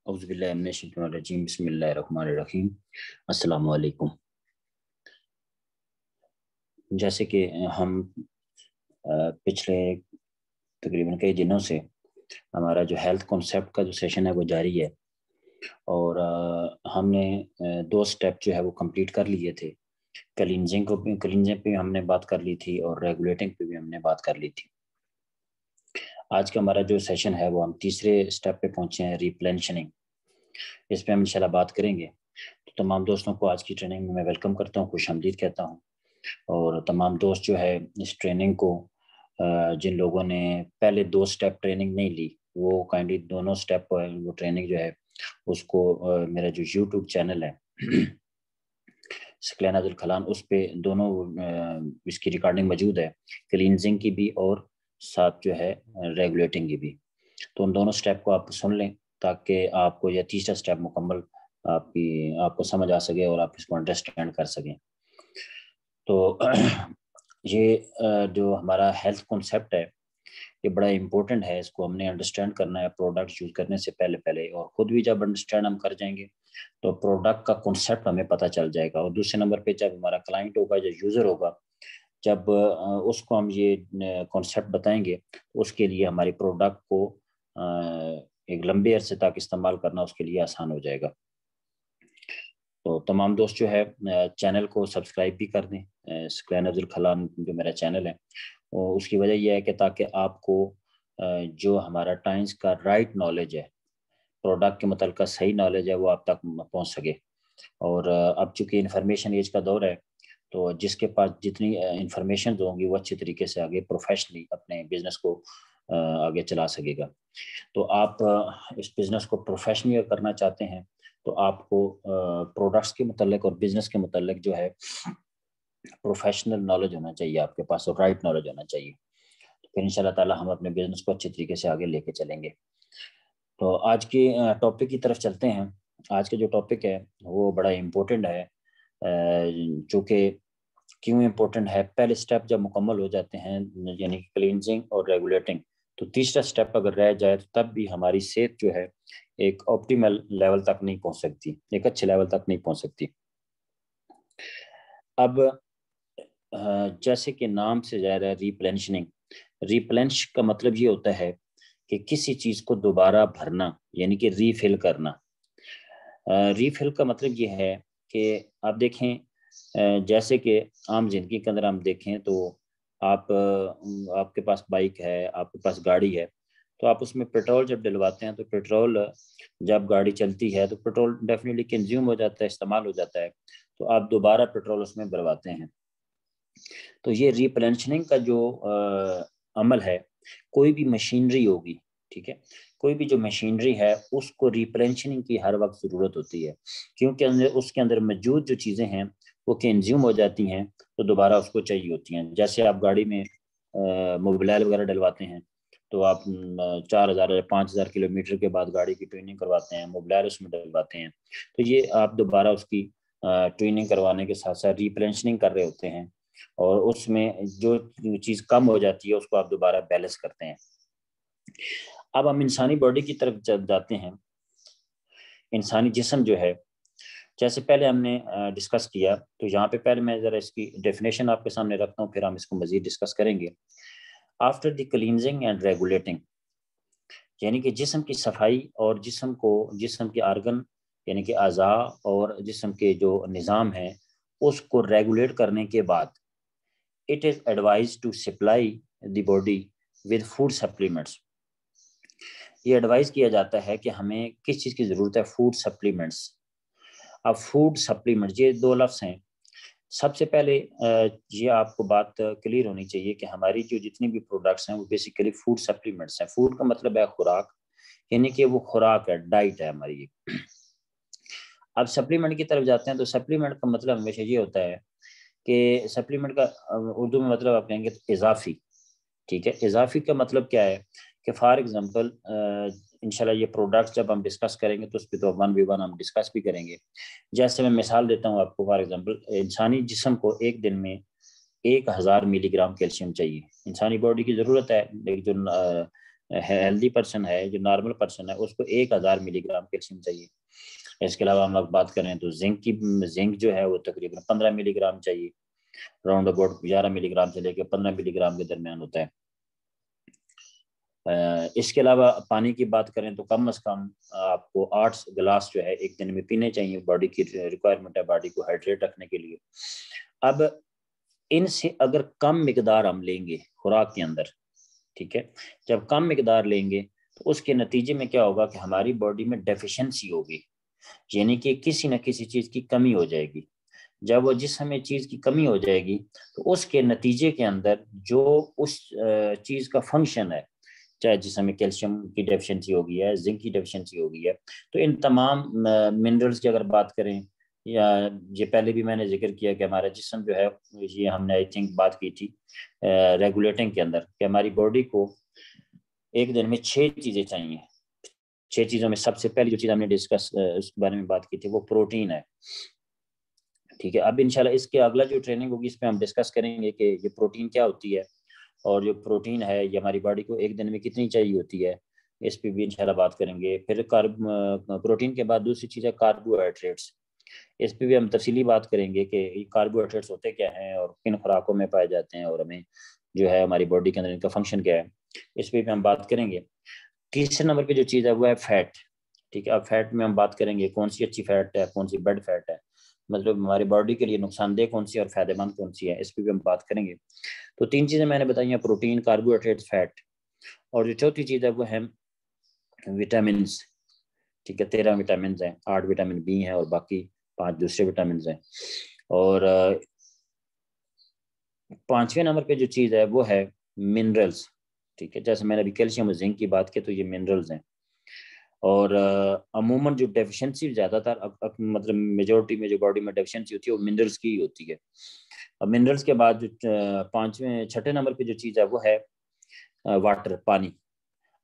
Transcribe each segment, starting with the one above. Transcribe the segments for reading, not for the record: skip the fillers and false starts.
اعوذ باللہ من الشیطان الرجیم بسم اللہ الرحمن الرحیم السلام علیکم۔ جیسے کہ ہم پچھلے تقریباً کئی دنوں سے ہمارا جو ہیلتھ کنسیپٹ کا جو سیشن ہے وہ جاری ہے، اور ہم نے 2 سٹیپ جو ہے وہ کمپلیٹ کر لیے تھے۔ کلینزنگ پہ ہم نے بات کر لی تھی اور ریگولیٹنگ پہ بھی ہم نے بات کر لی تھی۔ آج کا ہمارا جو سیشن ہے وہ ہم تیسرے سٹیپ پہ پہنچے ہیں، ریپلینشننگ۔ اس پہ ہم انشاءاللہ بات کریں گے۔ تو تمام دوستوں کو آج کی ٹریننگ میں ویلکم کرتا ہوں، خوش آمدید کہتا ہوں۔ اور تمام دوست جو ہے اس ٹریننگ کو جن لوگوں نے پہلے 2 سٹیپ ٹریننگ نہیں لی، وہ کائنڈلی دونوں سٹیپ وہ ٹریننگ جو ہے اس کو میرا جو یوٹیوب چینل ہے ثقلین عبدالکلام، اس پہ دونوں اس کی ریکارڈنگ موجود ہے، کلینزنگ کی بھی اور ساتھ جو ہے ریگولیٹنگ کی بھی۔ تو ان دونوں سٹیپ کو آپ سن لیں تاکہ آپ کو یہ تیسرا سٹیپ مکمل آپ کو سمجھ آ سکے اور آپ اس کو انڈرسٹینڈ کر سکیں۔ تو یہ جو ہمارا ہیلتھ کنسیپٹ ہے یہ بڑا امپورٹنٹ ہے، اس کو ہم نے انڈرسٹینڈ کرنا ہے پروڈکٹ یوز کرنے سے پہلے، اور خود بھی جب انڈرسٹینڈ ہم کر جائیں گے تو پروڈکٹ کا کنسیپٹ ہمیں پتہ چل جائے گا، اور دوسرے نمبر پہ جب ہمارا کلائنٹ ہوگا یا یوزر ہوگا، جب اس کو ہم یہ کنسیپٹ بتائیں گے تو اس کے لیے ہماری پروڈکٹ کو ایک لمبے عرصے تک استعمال کرنا اس کے لیے آسان ہو جائے گا۔ تو تمام دوست جو ہے چینل کو سبسکرائب بھی کر دیں، ثقلین عبدالکلام جو میرا چینل ہے، اس کی وجہ یہ ہے کہ تاکہ آپ کو جو ہمارا ٹائمز کا رائٹ نالج ہے، پروڈکٹ کے متعلقہ صحیح نالج ہے، وہ آپ تک پہنچ سکے۔ اور اب چونکہ انفارمیشن ایج کا دور ہے، تو جس کے پاس جتنی انفارمیشن ہوں گی وہ اچھی طریقے سے آگے پروفیشنلی اپنے بزنس کو آگے چلا سکے گا۔ تو آپ اس بزنس کو پروفیشنلی کرنا چاہتے ہیں تو آپ کو پروڈکٹس کے متعلق اور بزنس کے متعلق جو ہے پروفیشنل نالج ہونا چاہیے آپ کے پاس، اور رائٹ نالج ہونا چاہیے، تو پھر انشاءاللہ تعالی ہم اپنے بزنس کو اچھے طریقے سے آگے لے کے چلیں گے۔ تو آج کے ٹاپک کی طرف چلتے ہیں۔ آج کا جو ٹاپک ہے وہ بڑا امپورٹنٹ ہے، چونکہ کیوں امپورٹنٹ ہے، پہلے سٹیپ جب مکمل ہو جاتے ہیں یعنی کلینزنگ اور ریگولیٹنگ، تو تیسرا سٹیپ اگر رہ جائے تو تب بھی ہماری صحت جو ہے ایک آپٹیمل لیول تک نہیں پہنچ سکتی، ایک اچھے لیول تک نہیں پہنچ سکتی۔ اب جیسے کہ نام سے ظاہر ہے ریپلینشننگ، ریپلینش کا مطلب یہ ہوتا ہے کہ کسی چیز کو دوبارہ بھرنا، یعنی کہ ریفل کرنا۔ ریفل کا مطلب یہ ہے کہ آپ دیکھیں جیسے کہ عام زندگی کے اندر ہم دیکھیں تو آپ کے پاس بائک ہے، آپ کے پاس گاڑی ہے، تو آپ اس میں پیٹرول جب ڈلواتے ہیں تو پیٹرول جب گاڑی چلتی ہے تو پیٹرول ڈیفینیٹلی کنزیوم ہو جاتا ہے، استعمال ہو جاتا ہے، تو آپ دوبارہ پیٹرول اس میں بھرواتے ہیں۔ تو یہ ریپلینشننگ کا جو عمل ہے، کوئی بھی مشینری ہوگی، ٹھیک ہے، کوئی بھی جو مشینری ہے اس کو ریپلینشننگ کی ہر وقت ضرورت ہوتی ہے، کیونکہ اس کے اندر موجود جو چیزیں ہیں وہ کنزیوم ہو جاتی ہیں تو دوبارہ اس کو چاہیے ہوتی ہیں۔ جیسے آپ گاڑی میں موبلائل وغیرہ ڈلواتے ہیں تو آپ 4000 یا 5000 کلومیٹر کے بعد گاڑی کی ٹویننگ کرواتے ہیں، موبلائل اس میں ڈلواتے ہیں، تو یہ آپ دوبارہ اس کی ٹویننگ کروانے کے ساتھ ساتھ ریپلینشننگ کر رہے ہوتے ہیں، اور اس میں جو چیز کم ہو جاتی ہے اس کو آپ دوبارہ بیلنس کرتے ہیں۔ اب ہم انسانی باڈی کی طرف جاتے ہیں۔ انسانی جسم جو ہے، جیسے پہلے ہم نے ڈسکس کیا، تو یہاں پہ پہلے میں ذرا اس کی ڈیفینیشن آپ کے سامنے رکھتا ہوں، پھر ہم اس کو مزید ڈسکس کریں گے۔ After the cleansing and regulating, یعنی کہ جسم کی صفائی اور جسم کے آرگن یعنی کہ اعضاء اور جسم کے جو نظام ہیں اس کو ریگولیٹ کرنے کے بعد it is advised to supply the body with food supplements۔ یہ ایڈوائز کیا جاتا ہے کہ ہمیں کس چیز کی ضرورت ہے، فوڈ سپلیمنٹس۔ اب فوڈ سپلیمنٹ یہ 2 لفظ ہیں۔ سب سے پہلے یہ آپ کو بات کلیئر ہونی چاہیے کہ ہماری جو جتنی بھی پروڈکٹس ہیں وہ بیسیکلی فوڈ سپلیمنٹس ہیں۔ فوڈ کا مطلب ہے خوراک، یعنی کہ وہ خوراک ہے، ڈائٹ ہے ہماری۔ اب سپلیمنٹ کی طرف جاتے ہیں تو سپلیمنٹ کا مطلب ہمیشہ یہ ہوتا ہے کہ سپلیمنٹ کا اردو میں مطلب آپ کہیں گے تو اضافی، ٹھیک ہے۔ اضافی کا مطلب کیا ہے کہ فار ایگزامپل انشاءاللہ یہ پروڈکٹس جب ہم ڈسکس کریں گے تو اس پہ تو 1v1 ہم ڈسکس بھی کریں گے۔ جیسے میں مثال دیتا ہوں آپ کو، فار ایگزامپل انسانی جسم کو ایک دن میں 1000 ملی گرام کیلشیم چاہیے، انسانی باڈی کی ضرورت ہے، لیکن جو ہیلدی پرسن ہے، جو نارمل پرسن ہے، اس کو 1000 ملی گرام کیلشیم چاہیے. اس کے علاوہ ہم لوگ بات کریں تو زنک جو ہے وہ تقریباً 15 ملی گرام چاہیے، راؤنڈ اباؤٹ 11 ملی گرام سے لے کے 15 ملی گرام کے درمیان ہوتا ہے. اس کے علاوہ پانی کی بات کریں تو کم از کم آپ کو 8 گلاس جو ہے ایک دن میں پینے چاہیے، باڈی کی ریکوائرمنٹ ہے باڈی کو ہائیڈریٹ رکھنے کے لیے. اب ان سے اگر کم مقدار ہم لیں گے خوراک کے اندر، ٹھیک ہے، جب کم مقدار لیں گے تو اس کے نتیجے میں کیا ہوگا کہ ہماری باڈی میں ڈیفیشنسی ہوگی، یعنی کہ کسی نہ کسی چیز کی کمی ہو جائے گی. جب وہ جسم میں چیز کی کمی ہو جائے گی تو اس کے نتیجے کے اندر جو اس چیز کا فنکشن ہے، چاہے جسم میں کیلشیم کی ڈیفیشنسی ہوگی ہے، زنک کی ڈیفیشنسی ہوگی ہے، تو ان تمام منرلز کی اگر بات کریں، یا یہ پہلے بھی میں نے ذکر کیا کہ ہمارا جسم جو ہے، یہ ہم نے آئی تھنک بات کی تھی ریگولیٹنگ کے اندر، کہ ہماری باڈی کو ایک دن میں 6 چیزیں چاہیے. 6 چیزوں میں سب سے پہلی جو چیز ہم نے ڈسکس اس بارے میں بات کی تھی وہ پروٹین ہے. ٹھیک ہے، اب انشاءاللہ اس کے اگلا جو ٹریننگ ہوگی اس پہ ہم ڈسکس کریں گے کہ یہ پروٹین کیا ہوتی ہے، اور جو پروٹین ہے یہ ہماری باڈی کو ایک دن میں کتنی چاہیے ہوتی ہے، اس پہ بھی انشاءاللہ بات کریں گے. پھر پروٹین کے بعد دوسری چیز ہے کاربوہائیڈریٹس. اس پہ بھی ہم تفصیلی بات کریں گے کہ کاربوہائیڈریٹس ہوتے کیا ہیں اور کن خوراکوں میں پائے جاتے ہیں، اور ہمیں جو ہے ہماری باڈی کے اندر ان کا فنکشن کیا ہے، اس پہ بھی ہم بات کریں گے. تیسرے نمبر پہ جو چیز ہے وہ ہے فیٹ. ٹھیک ہے، اب فیٹ میں ہم بات کریں گے کون سی اچھی فیٹ ہے، کون سی بیڈ فیٹ ہے، مطلب ہماری باڈی کے لیے نقصان دہ کون سی ہے اور فائدہ مند کون سی ہے، اس پہ بھی ہم بات کریں گے. تو 3 چیزیں میں نے بتائی ہیں، پروٹین، کاربوہائیڈریٹ، فیٹ. اور جو چوتھی چیز ہے وہ ہے وٹامنس. ٹھیک ہے، 13 وٹامنس ہیں، 8 وٹامن بی ہیں اور باقی 5 دوسرے وٹامنس ہیں. اور 5ویں نمبر پہ جو چیز ہے وہ ہے منرلز. ٹھیک ہے، جیسے میں نے ابھی کیلشیم اور زنک کی بات کی تو یہ منرلز ہیں. اور عموماً جو ڈیفیشنسی زیادہ تر مطلب میجورٹی میں جو باڈی میں ڈیفیشنسی ہوتی ہے وہ منرلز کی ہی ہوتی ہے. اب منرلز کے بعد جو 6 نمبر پہ جو چیز ہے وہ ہے واٹر، پانی.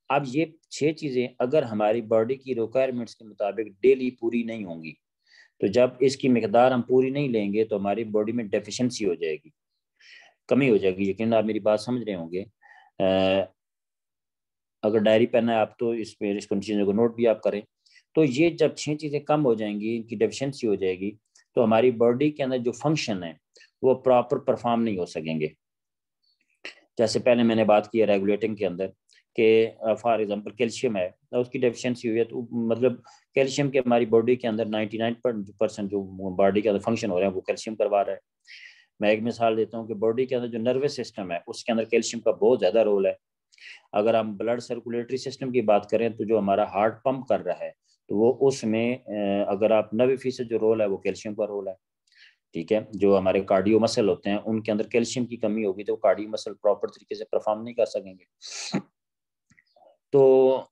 اب یہ 6 چیزیں اگر ہماری باڈی کی ریکوائرمنٹس کے مطابق ڈیلی پوری نہیں ہوں گی، تو جب اس کی مقدار ہم پوری نہیں لیں گے تو ہماری باڈی میں ڈیفیشنسی ہو جائے گی، کمی ہو جائے گی. یقیناً آپ میری بات سمجھ رہے ہوں گے. اگر ڈائری پہنا ہے آپ تو اس پہ اس چیزوں کو نوٹ بھی آپ کریں. تو یہ جب 6 چیزیں کم ہو جائیں گی، ان کی ڈیفیشنسی ہو جائے گی، تو ہماری باڈی کے اندر جو فنکشن ہے وہ پراپر پرفارم نہیں ہو سکیں گے. جیسے پہلے میں نے بات کی ہے ریگولیٹنگ کے اندر کہ فار ایگزامپل کیلشیم ہے، اس کی ڈیفیشنسی ہوئی ہے تو مطلب کیلشیم کے ہماری باڈی کے اندر 99% جو باڈی کے اندر فنکشن ہو رہے ہیں وہ کیلشیم کروا رہا ہے. میں ایک مثال دیتا ہوں کہ باڈی کے اندر جو نروس سسٹم ہے اس کے اندر کیلشیم کا بہت زیادہ رول ہے. اگر ہم بلڈ سرکولیٹری سسٹم کی بات کریں تو جو ہمارا ہارٹ پمپ کر رہا ہے تو وہ اس میں اگر آپ 90% جو رول ہے وہ کیلشیم کا رول ہے. ٹھیک ہے، جو ہمارے کارڈیو مسل ہوتے ہیں ان کے اندر کیلشیم کی کمی ہوگی تو کارڈیو مسل پراپر طریقے سے پرفارم نہیں کر سکیں گے. تو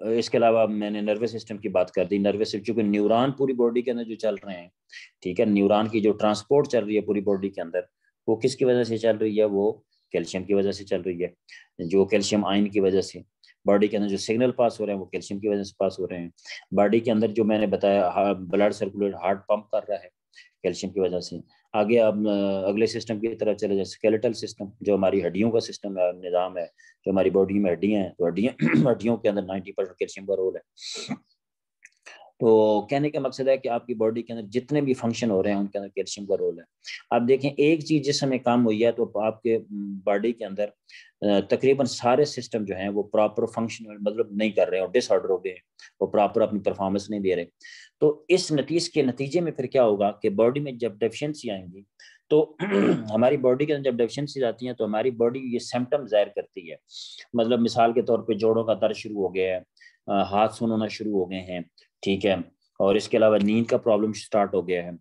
اس کے علاوہ میں نے نروس سسٹم کی بات کر دی. نروس سسٹم چونکہ نیوران پوری باڈی کے اندر جو چل رہے ہیں، ٹھیک ہے، نیوران کی جو ٹرانسپورٹ چل رہی ہے پوری باڈی کے اندر وہ کس کی وجہ سے چل رہی ہے، وہ کیلشیم کی وجہ سے چل رہی ہے. جو کیلشیم آئن کی وجہ سے باڈی کے اندر جو سگنل پاس ہو رہے ہیں وہ کیلشیم کی وجہ سے پاس ہو رہے ہیں. باڈی کے اندر جو میں نے بتایا بلڈ سرکولیٹ ہارٹ پمپ کر رہا ہے کیلشیم کی وجہ سے. آگے اب اگلے سسٹم کی طرف چلے جائے اسکیلیٹل سسٹم، جو ہماری ہڈیوں کا سسٹم ہے، نظام ہے، جو ہماری باڈی میں ہڈیاں ہیں تو ہڈیوں کے اندر 90% کیلشیم کا رول ہے. تو کہنے کا مقصد ہے کہ آپ کی باڈی کے اندر جتنے بھی فنکشن ہو رہے ہیں ان کے اندر کیلشیم کا رول ہے. آپ دیکھیں ایک چیز جس میں کام ہوئی ہے تو آپ کے باڈی کے اندر تقریباً سارے سسٹم جو ہیں وہ پراپر فنکشن مطلب نہیں کر رہے ہیں اور ڈس آرڈر ہو گئے ہیں، وہ پراپر اپنی پرفارمنس نہیں دے رہے. تو اس نتیجے میں پھر کیا ہوگا کہ باڈی میں جب ڈیفیشنسی آئیں گی تو ہماری باڈی کے اندر جب ڈیفیشنسی آتی ہیں تو ہماری باڈی یہ سمپٹم ظاہر کرتی ہے. مطلب مثال کے طور پہ جوڑوں کا درد شروع ہو گیا ہے، ہاتھ سن ہونا شروع ہو گئے ہیں، ٹھیک ہے، اور اس کے علاوہ نیند کا پرابلم سٹارٹ ہو گیا ہے.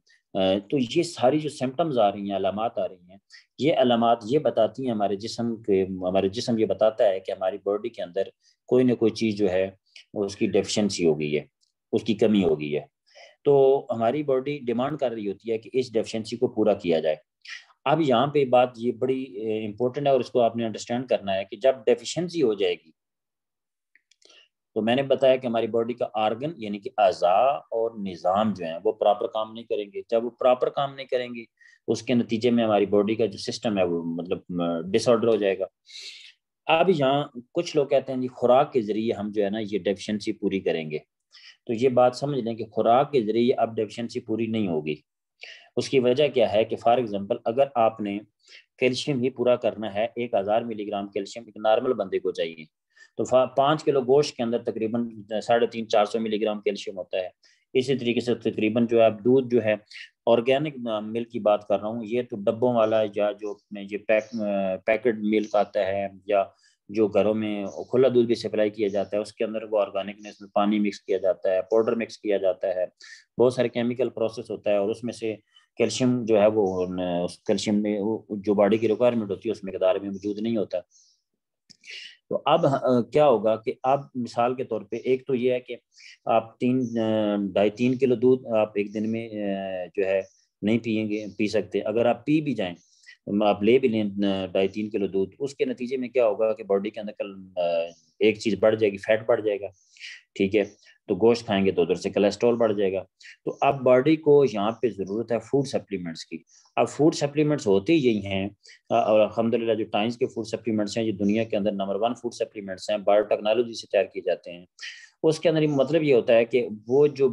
تو یہ ساری جو سمپٹمز آ رہی ہیں، علامات آ رہی ہیں، یہ علامات یہ بتاتی ہیں ہمارے جسم یہ بتاتا ہے کہ ہماری باڈی کے اندر کوئی نہ کوئی چیز جو ہے اس کی ڈیفیشنسی ہو گئی ہے، اس کی کمی ہو گئی ہے. تو ہماری باڈی ڈیمانڈ کر رہی ہوتی ہے کہ اس ڈیفیشنسی کو پورا کیا جائے. اب یہاں پہ بات یہ بڑی امپورٹنٹ ہے اور اس کو آپ نے انڈرسٹینڈ کرنا ہے کہ جب ڈیفیشنسی ہو جائے گی تو میں نے بتایا کہ ہماری باڈی کا آرگن یعنی کہ اعضاء اور نظام جو ہیں وہ پراپر کام نہیں کریں گے. جب وہ پراپر کام نہیں کریں گے اس کے نتیجے میں ہماری باڈی کا جو سسٹم ہے وہ مطلب ڈس آرڈر ہو جائے گا. اب یہاں کچھ لوگ کہتے ہیں جی خوراک کے ذریعے ہم جو ہے نا یہ ڈیفیشنسی پوری کریں گے، تو یہ بات سمجھ لیں کہ خوراک کے ذریعے اب ڈیفیشنسی پوری نہیں ہوگی۔ اس کی وجہ کیا ہے کہ فار ایگزامپل اگر آپ نے کیلشیم ہی پورا کرنا ہے، 1000 ملی گرام کیلشیم ایک نارمل بندے کو چاہیے، تو 5 کلو گوشت کے اندر تقریباً 350-400 ملی گرام کیلشیم ہوتا ہے۔ اسی طریقے سے تقریباً جو ہے اب دودھ جو ہے آرگینک ملک کی بات کر رہا ہوں، یہ تو ڈبوں والا یا جو یہ پیکٹ ملک آتا ہے یا جو گھروں میں کھلا دودھ بھی سپلائی کیا جاتا ہے، اس کے اندر وہ آرگینک میں اس میں پانی مکس کیا جاتا ہے، پاؤڈر مکس کیا جاتا ہے، بہت سارے کیمیکل پروسیس ہوتا ہے، اور اس میں سے کیلشیم جو ہے وہ کیلشیم میں جو باڈی کی ریکوائرمنٹ ہوتی ہے اس مقدار میں موجود نہیں ہوتا۔ تو اب کیا ہوگا کہ اب مثال کے طور پہ ایک تو یہ ہے کہ آپ 2.5-3 کلو دودھ آپ ایک دن میں جو ہے نہیں پی سکتے، اگر آپ پی بھی جائیں، آپ لے بھی لیں 2.5-3 کلو دودھ، اس کے نتیجے میں کیا ہوگا کہ باڈی کے اندر کل ایک چیز بڑھ جائے گی، فیٹ بڑھ جائے گا، ٹھیک ہے، تو گوشت کھائیں گے تو ادھر سے کولیسٹرول بڑھ جائے گا۔ تو اب باڈی کو یہاں پہ ضرورت ہے فوڈ سپلیمنٹس کی۔ اب فوڈ سپلیمنٹس ہوتے یہی ہیں، اور الحمدللہ جو ٹائمز کے فوڈ سپلیمنٹس ہیں یہ دنیا کے اندر نمبر 1 فوڈ سپلیمنٹس ہیں، بایو ٹیکنالوجی سے تیار کیے جاتے ہیں۔ اس کے اندر مطلب یہ ہوتا ہے کہ وہ جو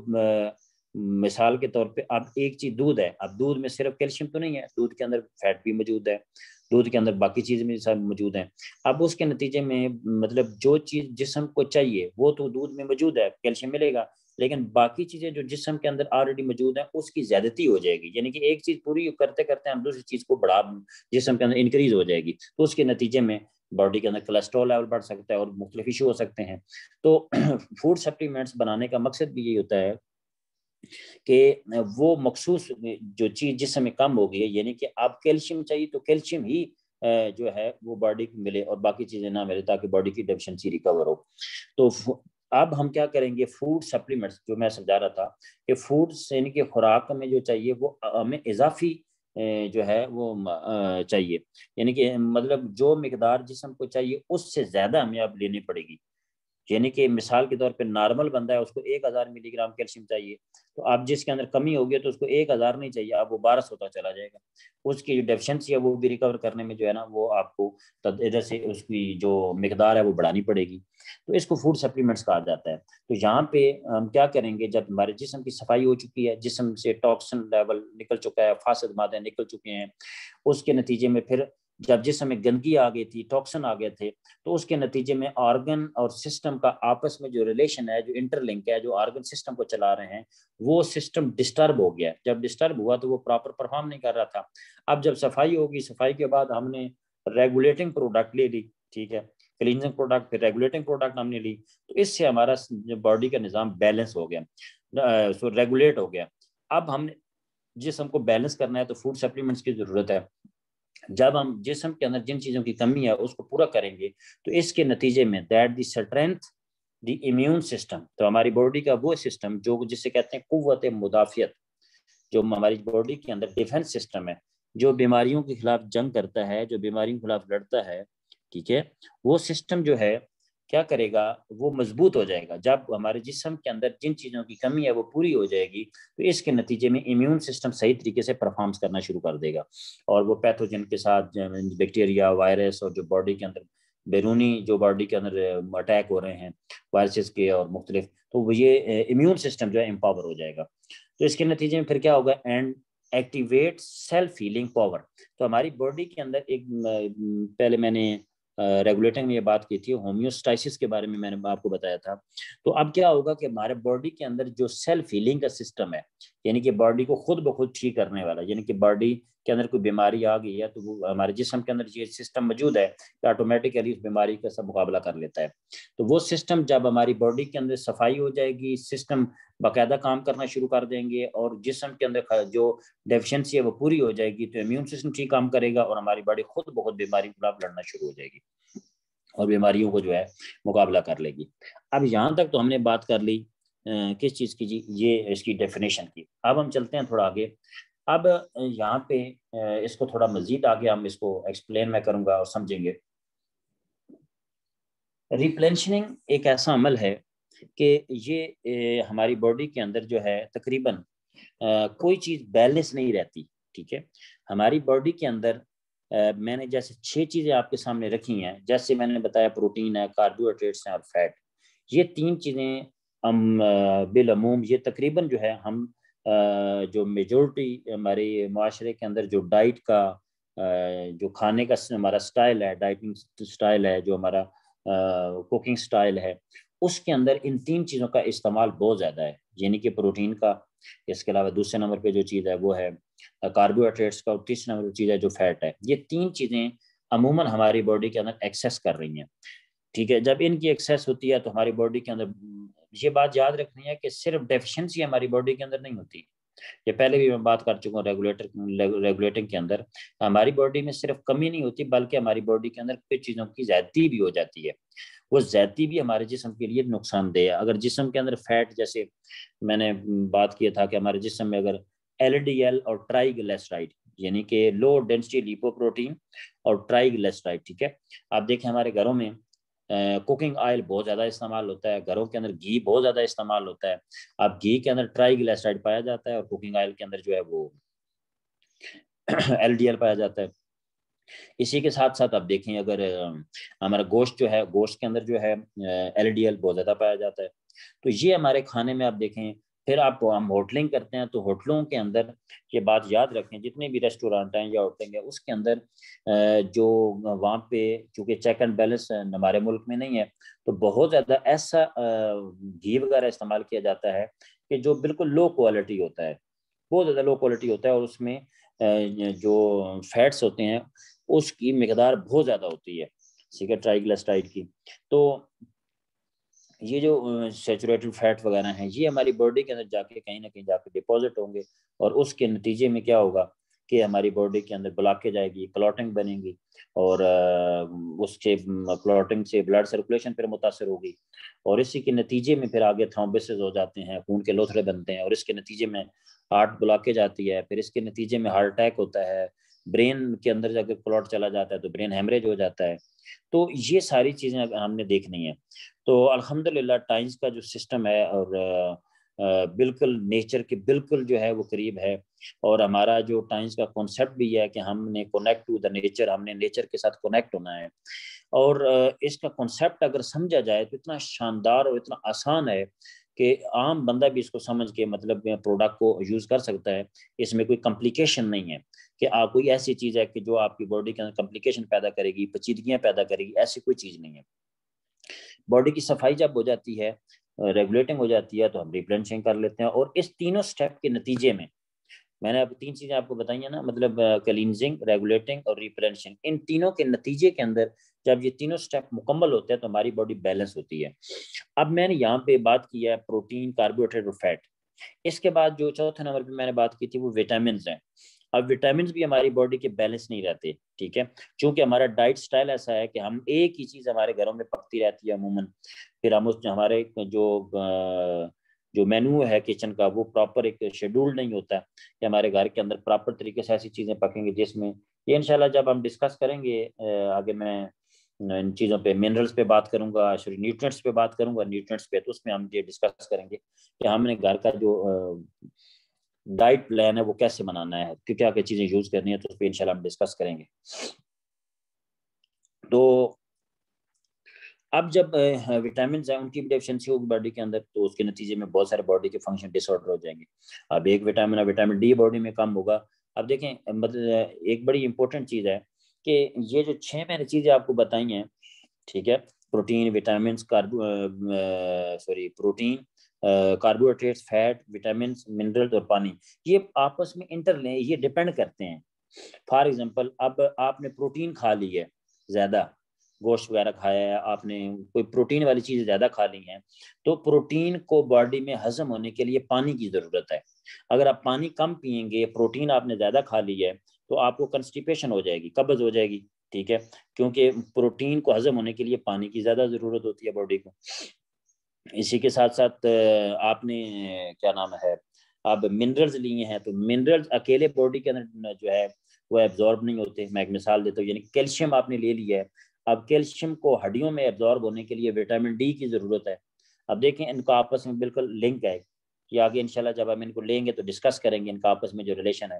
مثال کے طور پہ اب ایک چیز دودھ ہے، اب دودھ میں صرف کیلشیم تو نہیں ہے، دودھ کے اندر فیٹ بھی موجود ہے، دودھ کے اندر باقی چیزیں بھی سب موجود ہیں۔ اب اس کے نتیجے میں مطلب جو چیز جسم کو چاہیے وہ تو دودھ میں موجود ہے، کیلشیم ملے گا، لیکن باقی چیزیں جو جسم کے اندر آلریڈی موجود ہیں اس کی زیادتی ہو جائے گی، یعنی کہ ایک چیز پوری کرتے کرتے ہم دوسری چیز کو بڑھا جسم کے اندر انکریز ہو جائے گی، تو اس کے نتیجے میں باڈی کے اندر کولیسٹرول لیول بڑھ سکتا ہے اور مختلف ایشو ہو سکتے ہیں۔ تو فوڈ سپلیمنٹس بنانے کا مقصد بھی یہی ہوتا ہے کہ وہ مخصوص جو چیز جسم میں کم ہو گئی ہے، یعنی کہ آپ کیلشیم چاہیے تو کیلشیم ہی جو ہے وہ باڈی کو ملے اور باقی چیزیں نہ ملے، تاکہ باڈی کی ڈیفیشنسی ریکور ہو۔ تو اب ہم کیا کریں گے، فوڈ سپلیمنٹس جو میں سمجھا رہا تھا کہ فوڈ یعنی کہ خوراک میں جو چاہیے وہ ہمیں اضافی جو ہے وہ چاہیے، یعنی کہ مطلب جو مقدار جسم کو چاہیے اس سے زیادہ ہمیں اب لینی پڑے گی، یعنی کہ مثال کے طور پہ نارمل بندہ ہے اس کو 1000 ملی گرام کیلشیم چاہیے، تو اب جس کے اندر کمی ہوگی تو اس کو 1000 نہیں چاہیے، اب وہ 1200 ہوتا چلا جائے گا، اس کی جو ڈیفیشنسی ہے وہ بھی ریکور کرنے میں جو ہے نا وہ آپ کو ادھر سے اس کی جو مقدار ہے وہ بڑھانی پڑے گی، تو اس کو فوڈ سپلیمنٹس کہا جاتا ہے۔ تو یہاں پہ ہم کیا کریں گے، جب ہمارے جسم کی صفائی ہو چکی ہے، جسم سے ٹاکسن لیول نکل چکا ہے، فاسد مادے نکل چکے ہیں، اس کے نتیجے میں پھر جب جسم میں گندگی آ گئی تھی، ٹاکسن آ گئے تھے، تو اس کے نتیجے میں آرگن اور سسٹم کا آپس میں جو ریلیشن ہے، جو انٹر لنک ہے، جو آرگن سسٹم کو چلا رہے ہیں، وہ سسٹم ڈسٹرب ہو گیا۔ جب ڈسٹرب ہوا تو وہ پراپر پرفارم نہیں کر رہا تھا۔ اب جب صفائی ہوگی، صفائی کے بعد ہم نے ریگولیٹنگ پروڈکٹ لے لی، ٹھیک ہے، کلینزنگ پروڈکٹ پھر ریگولیٹنگ پروڈکٹ ہم نے لی، تو اس سے ہمارا باڈی کا نظام بیلنس ہو گیا، سو ریگولیٹ ہو گیا۔ اب ہم نے جسم کو بیلنس کرنا ہے تو فوڈ سپلیمنٹس کی ضرورت ہے۔ جب ہم جسم کے اندر جن چیزوں کی کمی ہے اس کو پورا کریں گے تو اس کے نتیجے میں that the strength the immune system, تو ہماری باڈی کا وہ سسٹم جو جسے کہتے ہیں قوت مدافعت، جو ہماری باڈی کے اندر ڈیفنس سسٹم ہے، جو بیماریوں کے خلاف جنگ کرتا ہے، جو بیماریوں کے خلاف لڑتا ہے، ٹھیک ہے، وہ سسٹم جو ہے کیا کرے گا، وہ مضبوط ہو جائے گا۔ جب ہمارے جسم کے اندر جن چیزوں کی کمی ہے وہ پوری ہو جائے گی تو اس کے نتیجے میں امیون سسٹم صحیح طریقے سے پرفارمنس کرنا شروع کر دے گا، اور وہ پیتھوجن کے ساتھ بیکٹیریا، وائرس اور جو باڈی کے اندر بیرونی جو باڈی کے اندر اٹیک ہو رہے ہیں وائرسز کے اور مختلف، تو وہ یہ امیون سسٹم جو ہے امپاور ہو جائے گا۔ تو اس کے نتیجے میں پھر کیا ہوگا، and activate self healing power, تو ہماری باڈی کے اندر ایک پہلے میں نے ریگولیٹنگ میں یہ بات کی تھی، ہومیوسٹائسس کے بارے میں میں نے آپ کو بتایا تھا۔ تو اب کیا ہوگا کہ ہمارے باڈی کے اندر جو سیلف ہیلنگ کا سسٹم ہے، یعنی کہ باڈی کو خود بخود ٹھیک کرنے والا، یعنی کہ باڈی کے اندر کوئی بیماری آ گئی ہے تو وہ ہمارے جسم کے اندر یہ سسٹم موجود ہے کہ آٹومیٹیکلی اس بیماری کا سب مقابلہ کر لیتا ہے۔ تو وہ سسٹم جب ہماری باڈی کے اندر صفائی ہو جائے گی، سسٹم باقاعدہ کام کرنا شروع کر دیں گے اور جسم کے اندر جو ڈیفیشنسی ہے وہ پوری ہو جائے گی تو امیون سسٹم ٹھیک کام کرے گا اور ہماری باڈی خود بخود بیماری کے خلاف لڑنا شروع ہو جائے گی اور بیماریوں کو جو ہے مقابلہ کر لے گی۔ اب یہاں تک تو ہم نے بات کر لی کس چیز کی، جی یہ اس کی ڈیفینیشن کی۔ اب ہم چلتے ہیں تھوڑا آگے۔ اب یہاں پہ اس کو تھوڑا مزید آگے ہم اس کو ایکسپلین میں کروں گا اور سمجھیں گے۔ ریپلینشننگ ایک ایسا عمل ہے کہ یہ ہماری باڈی کے اندر جو ہے تقریباً کوئی چیز بیلنس نہیں رہتی، ٹھیک ہے، ہماری باڈی کے اندر میں نے جیسے 6 چیزیں آپ کے سامنے رکھی ہیں، جیسے میں نے بتایا پروٹین ہے، کاربوہائیڈریٹس ہیں اور فیٹ، یہ 3 چیزیں ہم بالعموم یہ تقریباً جو ہے ہم جو میجورٹی ہمارے معاشرے کے اندر جو ڈائٹ کا جو کھانے کا ہمارا سٹائل ہے، ڈائٹنگ سٹائل ہے، جو ہمارا کوکنگ سٹائل ہے، اس کے اندر ان 3 چیزوں کا استعمال بہت زیادہ ہے، یعنی کہ پروٹین کا، اس کے علاوہ دوسرے نمبر پہ جو چیز ہے وہ ہے کاربوہائیڈریٹس کا، اور تیسرے نمبر پہ چیز ہے جو فیٹ ہے۔ یہ 3 چیزیں عموماً ہماری باڈی کے اندر ایکسیس کر رہی ہیں، ٹھیک ہے۔ جب ان کی ایکسیس ہوتی ہے تو ہماری باڈی کے اندر یہ بات یاد رکھنی ہے کہ صرف ڈیفیشنسی ہماری باڈی کے اندر نہیں ہوتی، یہ پہلے بھی میں بات کر چکا ہوں ریگولیٹنگ کے اندر، ہماری باڈی میں صرف کمی نہیں ہوتی بلکہ ہماری باڈی کے اندر کچھ چیزوں کی زیادتی بھی ہو جاتی ہے، وہ زیادتی بھی ہمارے جسم کے لیے نقصان دہ ہے۔ اگر جسم کے اندر فیٹ، جیسے میں نے بات کیا تھا کہ ہمارے جسم میں اگر LDL اور ٹرائی گلیسرائڈ، یعنی کہ لو ڈینسٹی لیپو پروٹین اور ٹرائی گلیسرائڈ، ٹھیک ہے، آپ دیکھیں ہمارے گھروں میں کوکنگ آئل بہت زیادہ استعمال ہوتا ہے، گھروں کے اندر گھی بہت زیادہ استعمال ہوتا ہے، اب گھی کے اندر ٹرائی گلیسرائڈ پایا جاتا ہے اور کوکنگ آئل کے اندر جو ہے وہ LDL پایا جاتا ہے۔ اسی کے ساتھ ساتھ آپ دیکھیں اگر ہمارا گوشت جو ہے، گوشت کے اندر جو ہے LDL بہت زیادہ پایا جاتا ہے، تو یہ ہمارے کھانے میں آپ دیکھیں، پھر آپ ہم ہوٹلنگ کرتے ہیں تو ہوٹلوں کے اندر یہ بات یاد رکھیں، جتنے بھی ریسٹورانٹ ہیں یا ہوٹلنگ ہے اس کے اندر جو وہاں پہ چونکہ چیک اینڈ بیلنس ہمارے ملک میں نہیں ہے، تو بہت زیادہ ایسا گھی وغیرہ استعمال کیا جاتا ہے کہ جو بالکل لو کوالٹی ہوتا ہے، بہت زیادہ لو کوالٹی ہوتا ہے، اور اس میں جو فیٹس ہوتے ہیں اس کی مقدار بہت زیادہ ہوتی ہے، ٹھیک ہے، ٹرائی گلیسرائڈ کی۔ تو یہ جو سیچوریٹڈ فیٹ وغیرہ ہیں یہ ہماری باڈی کے اندر جا کے کہیں نہ کہیں جا کے ڈپازٹ ہوں گے، اور اس کے نتیجے میں کیا ہوگا کہ ہماری باڈی کے اندر بلاکیج آئے گی، کلوٹنگ بنے گی، اور اس کے کلوٹنگ سے بلڈ سرکولیشن پھر متاثر ہوگی، اور اسی کے نتیجے میں پھر آگے تھرومبوسز ہو جاتے ہیں، خون کے لوتھڑے بنتے ہیں، اور اس کے نتیجے میں ہارٹ بلاکیج آتی ہے، پھر اس کے نتیجے میں ہارٹ اٹیک ہوتا ہے، برین کے اندر جا کے کلوٹ چلا جاتا ہے تو برین ہیمریج ہو جاتا ہے۔ تو یہ ساری چیزیں ہم نے دیکھنی ہیں۔ تو الحمدللہ ٹائمز کا جو سسٹم ہے اور بالکل نیچر کے بالکل جو ہے وہ قریب ہے، اور ہمارا جو ٹائمز کا کانسیپٹ بھی ہے کہ ہم نے کونیکٹ ٹو دا نیچر، ہم نے نیچر کے ساتھ کونیکٹ ہونا ہے، اور اس کا کانسیپٹ اگر سمجھا جائے تو اتنا شاندار اور اتنا آسان ہے کہ عام بندہ بھی اس کو سمجھ کے مطلب پروڈکٹ کو یوز کر سکتا ہے، اس میں کوئی کمپلیکیشن نہیں ہے کہ آپ کوئی ایسی چیز ہے کہ جو آپ کی باڈی کے اندر کمپلیکیشن پیدا کرے گی، پیچیدگیاں پیدا کرے گی، ایسی کوئی چیز نہیں ہے۔ باڈی کی صفائی جب ہو جاتی ہے، ریگولیٹنگ ہو جاتی ہے، تو ہم ریپلینشنگ کر لیتے ہیں، اور اس تینوں سٹیپ کے نتیجے میں نے اب 3 چیزیں آپ کو بتائی ہیں نا، مطلب کلینزنگ، ریگولیٹنگ اور ریپلینشنگ، ان تینوں کے نتیجے کے اندر جب یہ تینوں سٹیپ مکمل ہوتے ہیں تو ہماری باڈی بیلنس ہوتی ہے۔ اب میں نے یہاں پہ بات کی ہے پروٹین، کاربوہائیڈریٹ اور فیٹ، اس کے بعد جو چوتھے نمبر پہ میں نے بات کی تھی وہ وٹامنز ہیں۔ اب وٹامنز بھی ہماری باڈی کے بیلنس نہیں رہتے، ٹھیک ہے، چونکہ ہمارا ڈائٹ سٹائل ایسا ہے کہ ہم ایک ہی چیز ہمارے گھروں میں پکتی رہتی ہے عموماً، پھر ہم اس ہمارے جو مینو ہے کچن کا وہ پراپر ایک شیڈول نہیں ہوتا ہے کہ ہمارے گھر کے اندر پراپر طریقے سے ایسی چیزیں پکیں گے جس میں یہ انشاءاللہ جب ہم ڈسکس کریں گے آگے، میں ان چیزوں پہ منرلز پہ بات کروں گا، نیوٹرینٹس پہ بات کروں گا، نیوٹرینٹس پہ تو اس میں ہم یہ ڈسکس کریں گے کہ ہم نے گھر کا جو ڈائٹ پلان ہے وہ کیسے بنانا ہے، کیا کیا چیزیں یوز کرنی ہے، تو اس پہ انشاءاللہ ہم ڈسکس کریں گے۔ تو اب جب وٹامنز ہیں ان کی ڈیفیشنسی ہوگی باڈی کے اندر تو اس کے نتیجے میں بہت سارے باڈی کے فنکشن ڈس آرڈر ہو جائیں گے۔ اب ایک وٹامن ڈی باڈی میں کم ہوگا۔ اب دیکھیں مطلب ایک بڑی امپورٹنٹ چیز ہے کہ یہ جو 6 میں نے چیزیں آپ کو بتائی ہیں، ٹھیک ہے، protein, vitamins, protein, carbohydrates, fat, vitamins, mineral اور پانی، یہ آپس میں یہ ڈیپینڈ کرتے ہیں۔ فار ایگزامپل اب آپ نے پروٹین کھا لی ہے زیادہ، گوشت وغیرہ کھایا ہے آپ نے، کوئی پروٹین والی چیز زیادہ کھا لی ہیں، تو پروٹین کو باڈی میں ہضم ہونے کے لیے پانی کی ضرورت ہے۔ اگر آپ پانی کم پئیں گے، پروٹین آپ نے زیادہ کھا لی ہے، تو آپ کو کنسٹیپیشن ہو جائے گی، قبض ہو جائے گی، ٹھیک ہے، کیونکہ پروٹین کو ہضم ہونے کے لیے پانی کی زیادہ ضرورت ہوتی ہے باڈی کو۔ اسی کے ساتھ ساتھ آپ نے کیا نام ہے اب منرلز لیے ہیں، تو منرلز اکیلے باڈی کے اندر جو ہے وہ ایبزارب نہیں ہوتے۔ میں ایک مثال دیتا ہوں، یعنی کیلشیم آپ نے لے لیا ہے، اب کیلشیم کو ہڈیوں میں ایبزارب ہونے کے لیے وٹامن ڈی کی ضرورت ہے۔ اب دیکھیں ان کا آپس میں بالکل لنک ہے، یہ آگے انشاءاللہ جب ہم ان کو لیں گے تو ڈسکس کریں گے ان کا آپس میں جو ریلیشن ہے۔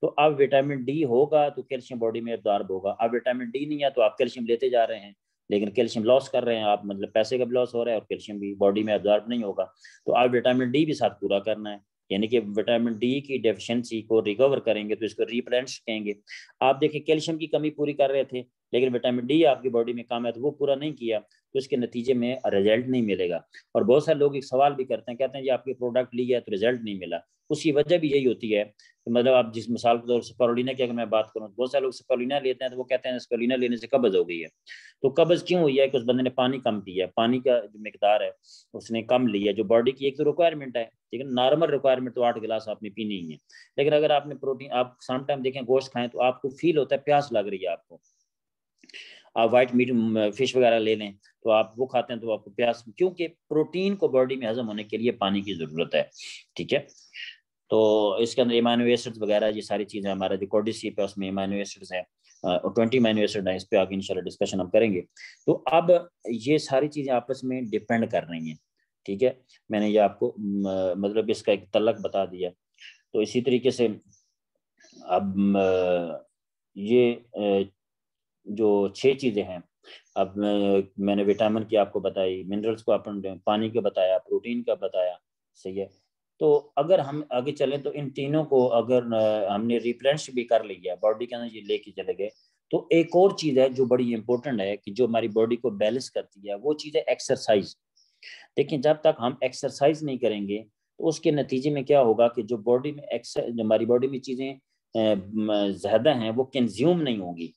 تو اب وٹامن ڈی ہوگا تو کیلشیم باڈی میں ابزارب ہوگا. اب وٹامن ڈی نہیں ہے تو آپ کیلشیم لیتے جا رہے ہیں لیکن کیلشیم لاس کر رہے ہیں آپ, مطلب پیسے کا بھی لاس ہو رہا ہے اور کیلشیم بھی باڈی میں ابزارب نہیں ہوگا. تو آپ وٹامن ڈی بھی ساتھ پورا کرنا ہے, یعنی کہ وٹامن ڈی کی ڈیفیشنسی کو ریکور کریں گے تو اس کو ریپلینش کہیں گے. آپ دیکھیں کیلشیم کی کمی پوری کر رہے تھے لیکن وٹامن ڈی آپ کی باڈی میں کام ہے تو وہ پورا نہیں کیا تو اس کے نتیجے میں رزلٹ نہیں ملے گا. اور بہت سارے لوگ ایک سوال بھی کرتے ہیں, کہتے ہیں یہ آپ کے پروڈکٹ لی ہے تو رزلٹ نہیں ملا. اس کی وجہ بھی یہی ہوتی ہے کہ مطلب آپ جس مثال کے طور سے سپرولینہ کی اگر میں بات کروں, بہت سارے لوگ سپرولینہ لیتے ہیں تو وہ کہتے ہیں سپرولینہ لینے سے قبض ہو گئی ہے. تو قبض کیوں ہوئی ہے کہ اس بندے نے پانی کم پیا ہے, پانی کا جو مقدار ہے اس نے کم لی ہے, جو باڈی کی ایک تو ریکوائرمنٹ ہے لیکن نارمل ریکوائرمنٹ تو 8 گلاس آپ نے پینی ہی ہے. لیکن اگر آپ نے پروٹین, آپ سم ٹائم دیکھیں گوشت کھائیں تو آپ کو فیل ہوتا ہے پیاس لگ رہی ہے آپ کو, آپ وائٹ میٹ فش وغیرہ لے لیں تو آپ وہ کھاتے ہیں تو آپ کو پیاس, کیونکہ پروٹین کو باڈی میں ہضم ہونے کے لیے پانی کی ضرورت ہے. ٹھیک ہے, تو اس کے اندر ایمینو ایسڈ وغیرہ یہ ساری چیزیں, ہمارا جو کوڈیسیپ ہے اس میں ایمینو ایسڈز ہیں 20 ایمینو ایسڈ ہیں, اس پہ آگے انشاءاللہ ڈسکشن ہم کریں گے. تو اب یہ ساری چیزیں آپس میں ڈیپینڈ کر رہی ہیں. ٹھیک ہے, میں نے یہ آپ کو مطلب اس کا ایک تعلق بتا دیا. تو اسی طریقے سے اب یہ جو 6 چیزیں ہیں, اب میں نے وٹامن کی آپ کو بتائی, منرلس کو اپن پانی کا بتایا, پروٹین کا بتایا, صحیح ہے. تو اگر ہم آگے چلیں تو ان تینوں کو اگر ہم نے ریپلینش بھی کر لیا باڈی کے اندر یہ لے کے چلے گئے تو ایک اور چیز ہے جو بڑی امپورٹنٹ ہے کہ جو ہماری باڈی کو بیلنس کرتی ہے, وہ چیز ہے ایکسرسائز. دیکھیں جب تک ہم ایکسرسائز نہیں کریں گے تو اس کے نتیجے میں کیا ہوگا کہ جو باڈی میں جو ہماری باڈی میں چیزیں زیادہ ہیں وہ کنزیوم نہیں ہوں گی.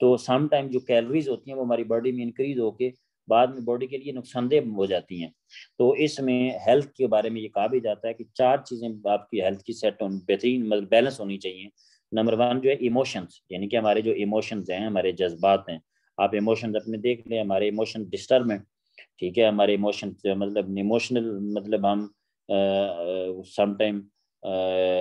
تو سم ٹائم جو کیلوریز ہوتی ہیں وہ ہماری باڈی میں انکریز ہو کے بعد میں باڈی کے لیے نقصان دہ ہو جاتی ہیں. تو اس میں ہیلتھ کے بارے میں یہ کہا بھی جاتا ہے کہ 4 چیزیں آپ کی ہیلتھ کی سیٹ بہترین مطلب بیلنس ہونی چاہیے. نمبر 1 جو ہے ایموشنز, یعنی کہ ہمارے جو ایموشنز ہیں, ہمارے جذبات ہیں. آپ ایموشنز اپنے دیکھ لیں, ہمارے ایموشن ڈسٹرب ہیں. ٹھیک ہے, ہمارے ایموشن مطلب ایموشنل مطلب ہم سم ٹائم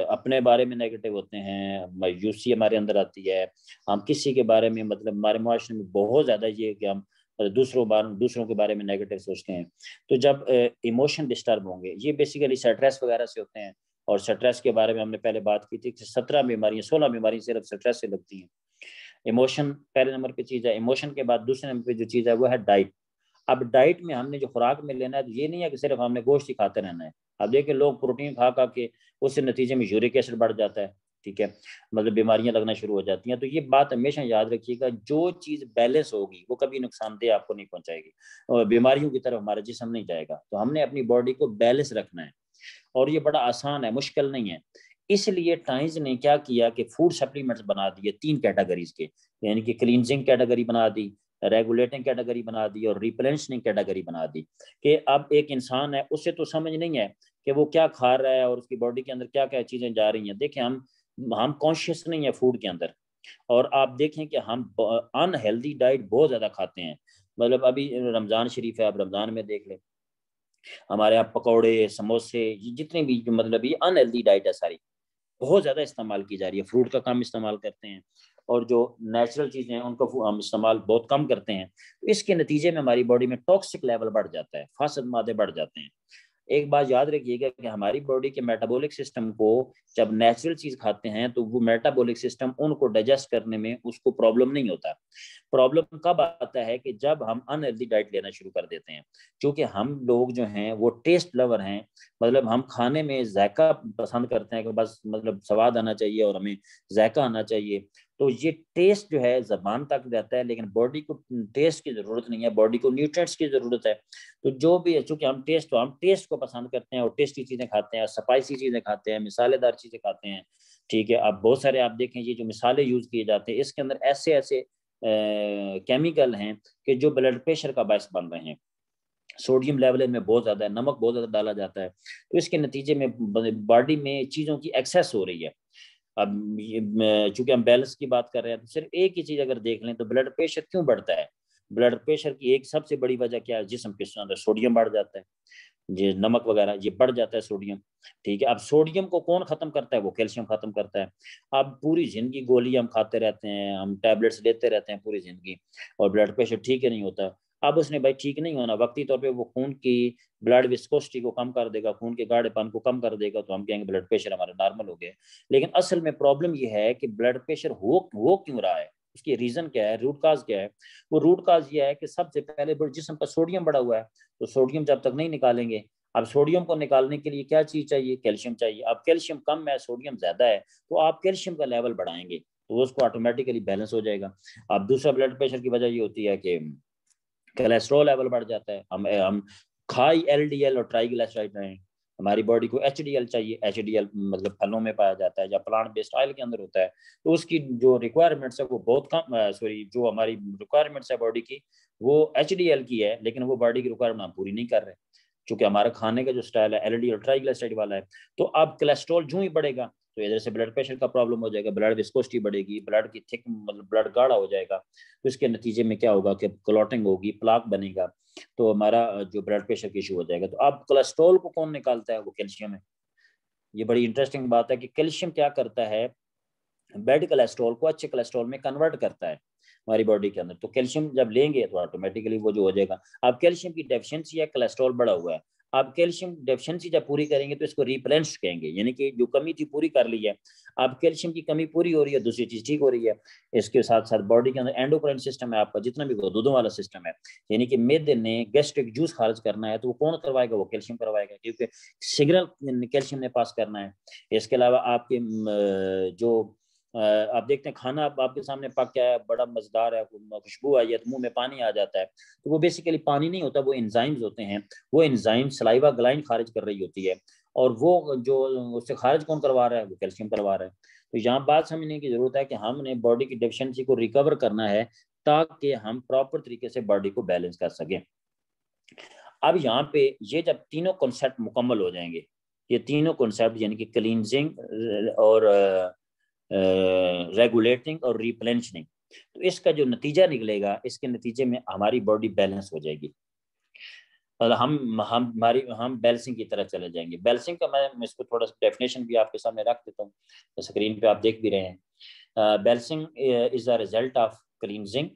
اپنے بارے میں نیگیٹو ہوتے ہیں, مایوسی ہمارے اندر آتی ہے. ہم کسی کے بارے میں مطلب ہمارے معاشرے میں بہت زیادہ یہ ہے کہ ہم دوسروں کے بارے میں نیگیٹو سوچتے ہیں. تو جب ایموشن ڈسٹرب ہوں گے, یہ بیسیکلی سٹریس وغیرہ سے ہوتے ہیں. اور سٹریس کے بارے میں ہم نے پہلے بات کی تھی کہ 17 بیماریاں 16 بیماریاں صرف سٹریس سے لگتی ہیں. ایموشن پہلے نمبر پہ چیز ہے. ایموشن کے بعد دوسرے نمبر پہ جو چیز ہے وہ ہے ڈائٹ. اب ڈائٹ میں ہم نے جو خوراک میں لینا ہے تو یہ نہیں ہے کہ صرف ہم نے گوشت ہی کھاتے رہنا ہے. اب دیکھیں لوگ پروٹین کھا کے اس سے نتیجے میں یورک ایسڈ بڑھ جاتا ہے. ٹھیک ہے, مطلب بیماریاں لگنا شروع ہو جاتی ہیں. تو یہ بات ہمیشہ یاد رکھیے گا, جو چیز بیلنس ہوگی وہ کبھی نقصان دہ آپ کو نہیں پہنچائے گی اور بیماریوں کی طرف ہمارا جسم نہیں جائے گا. تو ہم نے اپنی باڈی کو بیلنس رکھنا ہے اور یہ بڑا آسان ہے, مشکل نہیں ہے. اس لیے ٹائمز نے کیا کیا کہ فوڈ سپلیمنٹس بنا دیے 3 کیٹیگریز کے, یعنی کہ کلینزنگ کیٹیگری بنا دی, ریگولیٹنگ کیٹیگری بنا دی اور ریپلینشنگ کیٹیگری بنا دی. کہ اب ایک انسان ہے, اسے تو سمجھ نہیں ہے کہ وہ کیا کھا رہا ہے اور اس کی باڈی کے اندر کیا کیا چیزیں جا رہی ہیں. دیکھیں ہم کانشیس نہیں ہے فوڈ کے اندر, اور آپ دیکھیں کہ ہم ان ہیلدی ڈائٹ بہت زیادہ کھاتے ہیں. مطلب ابھی رمضان شریف ہے, آپ رمضان میں دیکھ لیں ہمارے یہاں پکوڑے, سموسے, جتنے بھی مطلب یہ ان ہیلدی ڈائٹ ہے ساری بہت زیادہ استعمال کی جا رہی ہے. فروٹ کا کم استعمال کرتے ہیں اور جو نیچرل چیزیں ہیں ان کا ہم استعمال بہت کم کرتے ہیں. اس کے نتیجے میں ہماری باڈی میں ٹاکسک لیول بڑھ جاتا ہے, فاسد مادے بڑھ جاتے ہیں. ایک بات یاد رکھیے گا کہ ہماری باڈی کے میٹابولک سسٹم کو جب نیچرل چیز کھاتے ہیں تو وہ میٹابولک سسٹم ان کو ڈائجسٹ کرنے میں اس کو پرابلم نہیں ہوتا. پرابلم کب آتا ہے کہ جب ہم ان ہیلدی ڈائٹ لینا شروع کر دیتے ہیں. کیونکہ ہم لوگ جو ہیں وہ ٹیسٹ لور ہیں, مطلب ہم کھانے میں ذائقہ پسند کرتے ہیں کہ بس مطلب سواد آنا چاہیے اور ہمیں ذائقہ آنا چاہیے. تو یہ ٹیسٹ جو ہے زبان تک رہتا ہے لیکن باڈی کو ٹیسٹ کی ضرورت نہیں ہے, باڈی کو نیوٹرینٹس کی ضرورت ہے. تو جو بھی ہے, چونکہ ہم ٹیسٹ کو پسند کرتے ہیں اور ٹیسٹی چیزیں کھاتے ہیں, اسپائسی چیزیں کھاتے ہیں, مسالے دار چیزیں کھاتے ہیں. ٹھیک ہے, اب بہت سارے آپ دیکھیں یہ جو مسالے یوز کیے جاتے ہیں اس کے اندر ایسے کیمیکل ہیں کہ جو بلڈ پریشر کا باعث بن رہے ہیں. سوڈیم لیول میں بہت زیادہ ہے, نمک بہت زیادہ ڈالا جاتا ہے. تو اس کے نتیجے میں باڈی میں چیزوں کی ایکسیس ہو رہی ہے. اب چونکہ ہم بیلنس کی بات کر رہے ہیں تو صرف ایک ہی چیز اگر دیکھ لیں تو بلڈ پریشر کیوں بڑھتا ہے. بلڈ پریشر کی ایک سب سے بڑی وجہ کیا ہے, جسم کے اندر سوڈیم بڑھ جاتا ہے, یہ نمک وغیرہ یہ بڑھ جاتا ہے سوڈیم. ٹھیک ہے, اب سوڈیم کو کون ختم کرتا ہے, وہ کیلشیم ختم کرتا ہے. اب پوری زندگی گولی ہم کھاتے رہتے ہیں, ہم ٹیبلٹس لیتے رہتے ہیں پوری زندگی اور بلڈ پریشر ٹھیک ہی نہیں ہوتا. اب اس نے بھائی ٹھیک نہیں ہونا، وقتی طور پہ وہ خون کی بلڈ وسکوسٹی کو کم کر دے گا، خون کے گاڑے پن کو کم کر دے گا، تو ہم کہیں گے بلڈ پریشر ہمارا نارمل ہو گیا. لیکن اصل میں پرابلم یہ ہے کہ بلڈ پریشر ہو کیوں رہا ہے، اس کی ریزن کیا ہے، روٹ کاز کیا ہے. وہ روٹ کاز یہ ہے کہ سب سے پہلے جسم کا سوڈیم بڑا ہوا ہے، تو سوڈیم جب تک نہیں نکالیں گے، اب سوڈیم کو نکالنے کے لیے کیا چیز چاہیے، کیلشیم چاہیے. اب کیلشیم کم ہے، سوڈیم زیادہ ہے، تو آپ کیلشیم کا لیول بڑھائیں گے تو اس کو آٹومیٹیکلی بیلنس ہو جائے گا. اب دوسرا بلڈ پریشر کی وجہ یہ ہوتی ہے کہ کولیسٹرول لیول بڑھ جاتا ہے. ہم ہائی ایل ڈی ایل اور ٹرائی گلائسرائڈ رہے ہیں، ہماری باڈی کو ایچ ڈی ایل چاہیے. ایچ ڈی ایل مطلب پھلوں میں پایا جاتا ہے یا پلانٹ بیسڈ آئل کے اندر ہوتا ہے، تو اس کی جو ریکوائرمنٹس ہے وہ بہت کم، جو ہماری ریکوائرمنٹس ہے باڈی کی وہ ایچ ڈی ایل کی ہے، لیکن وہ باڈی کی ریکوائرمنٹ ہم پوری نہیں کر رہے چونکہ ہمارا کھانے کا جو سٹائل ہے ایل ڈی اور ٹرائی گلائسرائڈ والا ہے. تو اب کولیسٹرول جو ہی بڑھے گا تو ادھر سے بلڈ پریشر کا پرابلم ہو جائے گا، بلڈ وسکوسٹی بڑھے گی، بلڈ کی تھک مطلب بلڈ گاڑھا ہو جائے گا، تو اس کے نتیجے میں کیا ہوگا کہ کلوٹنگ ہوگی، پلاک بنے گا، تو ہمارا جو بلڈ پریشر کی ایشو ہو جائے گا. تو اب کولیسٹرول کو کون نکالتا ہے، وہ کیلشیم ہے. یہ بڑی انٹرسٹنگ بات ہے کہ کیلشیم کیا کرتا ہے، بیڈ کولیسٹرول کو اچھے کولیسٹرول میں کنورٹ کرتا ہے ہماری باڈی کے اندر. تو کیلشیم جب لیں گے تو آٹومیٹیکلی وہ جو ہو جائے گا. اب کیلشیم کی ڈیفیشنسی ہے، کولیسٹرول بڑا ہوا ہے. اب کیلشیم ڈیفیشنسی جب پوری کریں گے تو اس کو ریپلینش کہیں گے، یعنی کہ جو کمی تھی پوری کر لی ہے. اب کیلشیم کی کمی پوری ہو رہی ہے، دوسری چیز ٹھیک ہو رہی ہے. اس کے ساتھ ساتھ باڈی کے اندر اینڈوکرائن سسٹم ہے، آپ کا جتنا بھی دودھوں والا سسٹم ہے، یعنی کہ معدے نے گیسٹرک جوس خارج کرنا ہے تو وہ کون کروائے گا، وہ کیلشیم کروائے گا، کیونکہ سگنل کیلشیم نے پاس کرنا ہے. اس کے علاوہ آپ کے جو آپ دیکھتے ہیں کھانا آپ کے سامنے پک گیا ہے، بڑا مزیدار ہے، خوشبو آئی ہے تو منہ میں پانی آ جاتا ہے، تو وہ بیسیکلی پانی نہیں ہوتا، وہ انزائمز ہوتے ہیں. وہ انزائم سلائیوا گلائن خارج کر رہی ہوتی ہے، اور وہ جو اس سے خارج کون کروا رہا ہے، وہ کیلشیم کروا رہا ہے. تو یہاں بات سمجھنے کی ضرورت ہے کہ ہم نے باڈی کی ڈیفیشنسی کو ریکور کرنا ہے تاکہ ہم پراپر طریقے سے باڈی کو بیلنس کر سکیں. اب یہاں پہ یہ جب تینوں کنسیپٹ مکمل ہو جائیں گے، یہ تینوں کنسیپٹ یعنی کہ کلینزنگ اور ریگولیٹنگ اور ریپلینشنگ، تو اس کا جو نتیجہ نکلے گا، اس کے نتیجے میں ہماری باڈی بیلنس ہو جائے گی. ہم بیلنسنگ کی طرف چلے جائیں گے. بیلنسنگ کا میں اس کو تھوڑا سا ڈیفینیشن بھی آپ کے سامنے رکھ دیتا ہوں، اسکرین پہ آپ دیکھ بھی رہے ہیں. Balancing is a result of cleansing,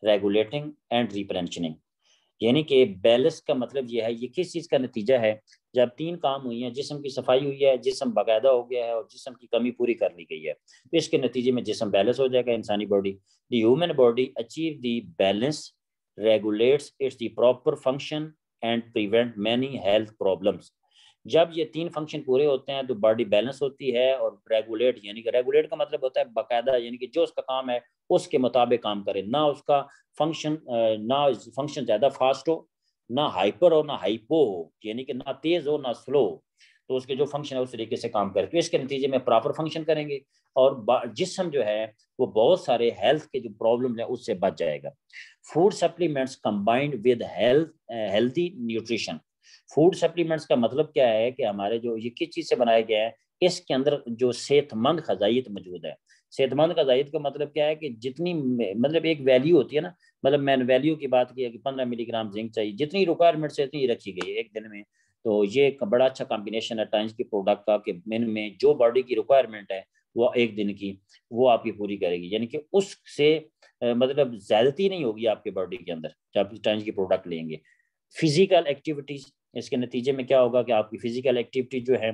regulating and replenishing. یعنی کہ بیلنس کا مطلب یہ ہے، یہ کس چیز کا نتیجہ ہے، جب تین کام ہوئی ہیں، جسم کی صفائی ہوئی ہے، جسم باقاعدہ ہو گیا ہے، اور جسم کی کمی پوری کر لی گئی ہے، تو اس کے نتیجے میں جسم بیلنس ہو جائے گا. انسانی body, the human body achieve the balance regulates its the proper function and prevent many health problems. جب یہ تین فنکشن پورے ہوتے ہیں تو باڈی بیلنس ہوتی ہے، اور ریگولیٹ یعنی کہ ریگولیٹ کا مطلب ہوتا ہے باقاعدہ، یعنی کہ جو اس کا کام ہے اس کے مطابق کام کرے، نہ اس کا فنکشن زیادہ فاسٹ ہو، نہ ہائپر ہو، نہ ہائپو ہو، یعنی کہ نہ تیز ہو نہ سلو، تو اس کے جو فنکشن ہے اس طریقے سے کام کرے. تو اس کے نتیجے میں پراپر فنکشن کریں گے، اور جسم جو ہے وہ بہت سارے ہیلتھ کے جو پرابلم ہیں اس سے بچ جائے گا. Food supplements combined with healthy nutrition. Food supplements کا مطلب کیا ہے کہ ہمارے جو یہ کس چیز سے بنائے گئے ہیں، اس کے اندر جو صحت مند غذائیت موجود ہے. صحت مند غذائیت کا مطلب کیا ہے کہ جتنی مطلب ایک ویلیو ہوتی ہے نا، مطلب میں نے ویلیو کی بات کی ہے کہ 15 ملی گرام زنک چاہیے، جتنی ریکوائرمنٹ سے اتنی رکھی گئی ہے ایک دن میں. تو یہ ایک بڑا اچھا کمبینیشن ہے ٹائمز کی پروڈکٹ کا کہ من میں جو باڈی کی ریکوائرمنٹ ہے وہ ایک دن کی وہ آپ کی پوری کرے گی، یعنی کہ اس سے مطلب زیادتی نہیں ہوگی آپ کے باڈی کے اندر جب ٹائمز کی پروڈکٹ لیں گے. فزیکل ایکٹیویٹیز، اس کے نتیجے میں کیا ہوگا کہ آپ کی فزیکل ایکٹیویٹی جو ہے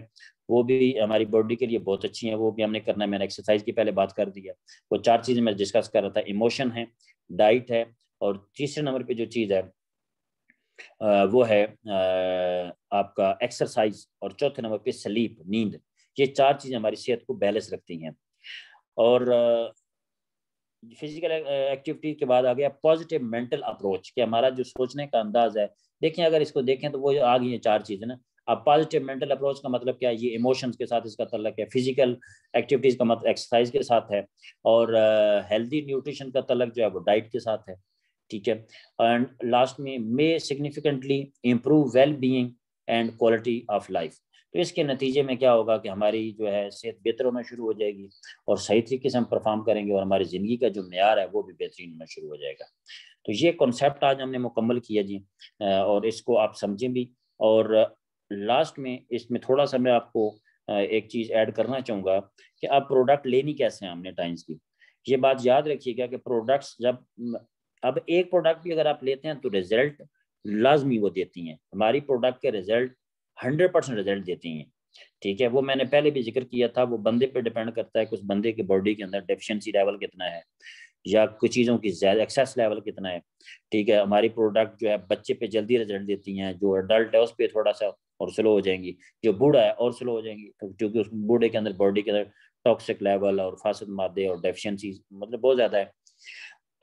وہ بھی ہماری باڈی کے لیے بہت اچھی ہیں، وہ بھی ہم نے کرنا ہے. میں نے ایکسرسائز کی پہلے بات کر دی ہے، وہ چار چیزیں میں ڈسکس کر رہا تھا، ایموشن ہے، ڈائٹ ہے، اور تیسرے نمبر پہ جو چیز ہے وہ ہے آپ کا ایکسرسائز، اور چوتھے نمبر پہ سلیپ، نیند. یہ چار چیزیں ہماری صحت کو بیلنس رکھتی ہیں. اور فزیکل ایکٹیویٹی کے بعد آ گیا پازیٹیو مینٹل اپروچ، کہ ہمارا جو سوچنے کا انداز ہے. دیکھیں اگر اس کو دیکھیں تو وہ آ گئی ہیں چار چیزیں نا. اب پازیٹیو مینٹل اپروچ کا مطلب کیا ہے، یہ ایموشنز کے ساتھ اس کا تعلق ہے، فزیکل ایکٹیویٹیز کا مطلب ایکسرسائز کے ساتھ ہے، اور ہیلدی نیوٹریشن کا تعلق جو ہے وہ ڈائٹ کے ساتھ ہے. ٹھیک ہے. اینڈ لاسٹ میں significantly improve well being and quality of life. تو اس کے نتیجے میں کیا ہوگا کہ ہماری جو ہے صحت بہتر ہونا شروع ہو جائے گی، اور صحیح طریقے سے ہم پرفارم کریں گے، اور ہماری زندگی کا جو معیار ہے وہ بھی بہترین ہونا شروع ہو جائے گا. تو یہ کنسیپٹ آج ہم نے مکمل کیا جی، اور اس کو آپ سمجھیں بھی. اور لاسٹ میں اس میں تھوڑا سا میں آپ کو ایک چیز ایڈ کرنا چاہوں گا کہ آپ پروڈکٹ لینی کیسے ہیں ہم نے ٹائمز کی. یہ بات یاد رکھیے گا کہ پروڈکٹس جب اب ایک پروڈکٹ بھی اگر آپ لیتے ہیں تو رزلٹ لازمی وہ دیتی ہیں، ہماری پروڈکٹ کے رزلٹ 100% رزلٹ دیتی ہیں، ٹھیک ہے. وہ میں نے پہلے بھی ذکر کیا تھا، وہ بندے پہ ڈیپینڈ کرتا ہے کہ اس بندے کی باڈی کے اندر ڈیفیشنسی لیول کتنا ہے یا کچھ چیزوں کی زیادہ ایکسیس لیول کتنا ہے، ٹھیک ہے. ہماری پروڈکٹ جو ہے بچے پہ جلدی رزلٹ دیتی ہیں، جو اڈلٹ ہے اس پہ تھوڑا سا اور سلو ہو جائیں گی، جو بوڑھا ہے اور سلو ہو جائیں گی، کیونکہ اس بوڑھے کے اندر باڈی کے اندر ٹاکسک لیول اور فاسد مادے اور ڈیفیشنسی مطلب بہت زیادہ ہے.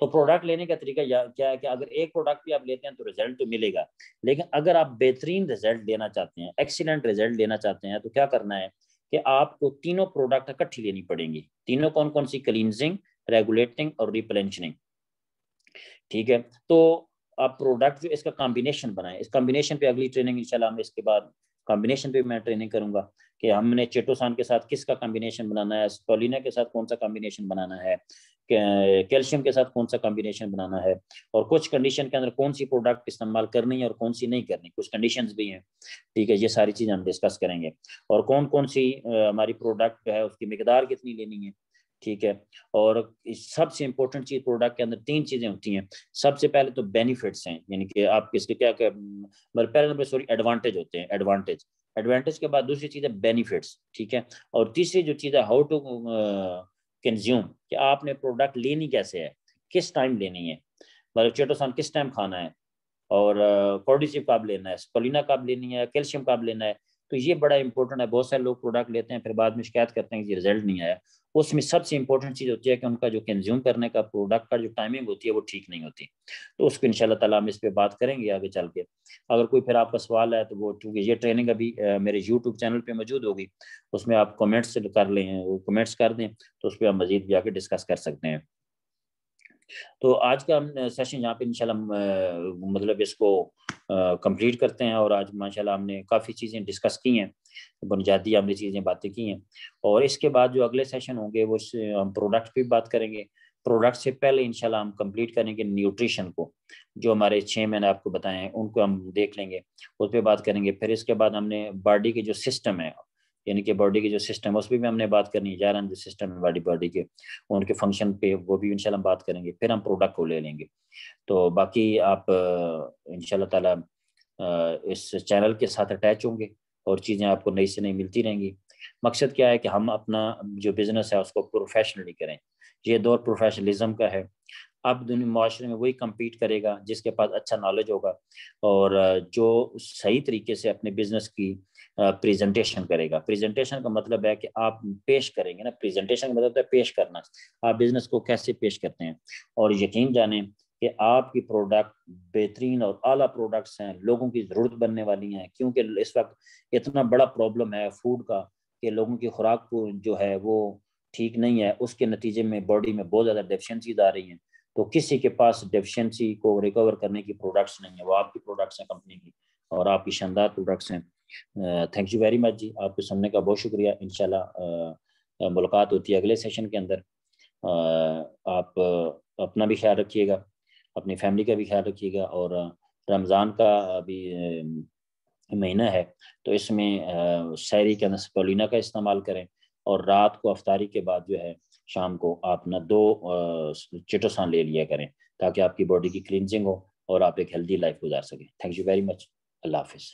تو پروڈکٹ لینے کا طریقہ کیا ہے کہ اگر ایک پروڈکٹ بھی آپ لیتے ہیں تو رزلٹ تو ملے گا، لیکن اگر آپ بہترین رزلٹ لینا چاہتے ہیں، ایکسیلنٹ رزلٹ لینا چاہتے ہیں، تو کیا کرنا ہے کہ آپ کو تینوں پروڈکٹ اکٹھی لینی پڑیں گی. تینوں کون کون سی؟ کلینزنگ، ریگولیٹنگ اور ریپلینشنگ، ٹھیک ہے. تو آپ پروڈکٹ جو اس کا کمبینیشن بنائیں، اس کمبینیشن پہ اگلی ٹریننگ انشاءاللہ ہم اس کے بعد کمبینیشن پہ میں ٹریننگ کروں گا کہ ہم نے چیٹوسان کے ساتھ کس کا کمبینیشن بنانا ہے، اسپولینا کے ساتھ کون سا کمبینیشن بنانا ہے، کیلشیم کے ساتھ کون سا کمبینیشن بنانا ہے، اور کچھ کنڈیشن کے اندر کون سی پروڈکٹ استعمال کرنی ہے اور کون سی نہیں کرنی، کچھ کنڈیشنز بھی ہیں، ٹھیک ہے. یہ ساری چیزیں ہم ڈسکس کریں گے، اور کون کون سی ہماری پروڈکٹ ہے اس کی مقدار کتنی لینی ہے، ٹھیک ہے. اور سب سے امپورٹنٹ چیز پروڈکٹ کے اندر 3 چیزیں ہوتی ہیں. سب سے پہلے تو بینیفٹس ہیں، یعنی کہ آپ کس کے کیا پہلے نمبر سوری ایڈوانٹیج ہوتے ہیں، ایڈوانٹیج کے بعد دوسری چیز ہے بینیفٹس، ٹھیک ہے. اور تیسری جو چیز ہے ہاؤ ٹو کنزیوم، کہ آپ نے پروڈکٹ لینی کیسے ہے، کس ٹائم لینی ہے، مطلب چیٹوسان کس ٹائم کھانا ہے، اور کورڈیسیو کب لینا ہے، اسپولینا کب لینی ہے، کیلشیم کب لینا ہے. تو یہ بڑا امپورٹنٹ ہے. بہت سارے لوگ پروڈکٹ لیتے ہیں پھر بعد میں شکایت کرتے ہیں کہ یہ رزلٹ نہیں آیا. اس میں سب سے امپورٹنٹ چیز ہوتی ہے کہ ان کا جو کنزیوم کرنے کا پروڈکٹ کا جو ٹائمنگ ہوتی ہے وہ ٹھیک نہیں ہوتی. تو اس کو انشاءاللہ تعالیٰ ہم اس پہ بات کریں گے آگے چل کے. اگر کوئی پھر آپ کا سوال ہے تو وہ چونکہ یہ ٹریننگ ابھی میرے یوٹیوب چینل پہ موجود ہوگی، اس میں آپ کمنٹس کر لیں، وہ کمنٹس کر دیں تو اس پہ ہم مزید بھی آ کے ڈسکس کر سکتے ہیں. تو آج کا سیشن یہاں پہ انشاءاللہ مطلب اس کو کمپلیٹ کرتے ہیں. اور آج ماشاءاللہ ہم نے کافی چیزیں ڈسکس کی ہیں، بنیادی عملی چیزیں باتیں کی ہیں. اور اس کے بعد جو اگلے سیشن ہوں گے وہ ہم پروڈکٹ پہ بات کریں گے. پروڈکٹ سے پہلے انشاءاللہ ہم کمپلیٹ کریں گے نیوٹریشن کو، جو ہمارے 6 میں نے آپ کو بتائے ہیں ان کو ہم دیکھ لیں گے، اس پہ بات کریں گے. پھر اس کے بعد ہم نے باڈی کے جو سسٹم ہے، یعنی کہ باڈی کے جو سسٹم اس پہ بھی ہم نے بات کرنی ہے، 11 جو سسٹم ہے باڈی کے ان کے فنکشن پہ وہ بھی انشاءاللہ ہم بات کریں گے. پھر ہم پروڈکٹ کو لے لیں گے. تو باقی آپ انشاءاللہ تعالیٰ اس چینل کے ساتھ اٹیچ ہوں گے اور چیزیں آپ کو نئی سے نئی ملتی رہیں گی. مقصد کیا ہے کہ ہم اپنا جو بزنس ہے اس کو پروفیشنلی کریں. یہ دور پروفیشنلزم کا ہے. اب دنیا معاشرے میں وہی کمپیٹ کرے گا جس کے پاس اچھا نالج ہوگا اور جو صحیح طریقے سے اپنے بزنس کی پریزنٹیشن کرے گا. پریزنٹیشن کا مطلب ہے کہ آپ پیش کریں گے نا، پریزنٹیشن کا مطلب ہے پیش کرنا، آپ بزنس کو کیسے پیش کرتے ہیں. اور یقین جانیں کہ آپ کی پروڈکٹ بہترین اور اعلیٰ پروڈکٹس ہیں، لوگوں کی ضرورت بننے والی ہیں. کیونکہ اس وقت اتنا بڑا پرابلم ہے فوڈ کا کہ لوگوں کی خوراک کو جو ہے وہ ٹھیک نہیں ہے، اس کے نتیجے میں باڈی میں بہت زیادہ ڈیفیشنسیز آ رہی ہیں. تو کسی کے پاس ڈیفیشنسی کو ریکور کرنے کی پروڈکٹس نہیں ہیں، وہ آپ کی پروڈکٹس ہیں کمپنی کی، اور آپ کی شاندار پروڈکٹس ہیں. تھینک یو ویری مچ جی، آپ کو سننے کا بہت شکریہ. انشاءاللہ ملاقات ہوتی ہے اگلے سیشن کے اندر. آپ اپنا بھی خیال رکھیے گا، اپنی فیملی کا بھی خیال رکھیے گا. اور رمضان کا ابھی مہینہ ہے تو اس میں سحری کے اندر سپولینا کا استعمال کریں، اور رات کو افطاری کے بعد جو ہے شام کو آپ نہ 2 چیٹوسان لے لیا کریں تاکہ آپ کی باڈی کی کلینزنگ ہو اور آپ ایک ہیلدی لائف گزار سکیں. Thank you very much. اللہ حافظ.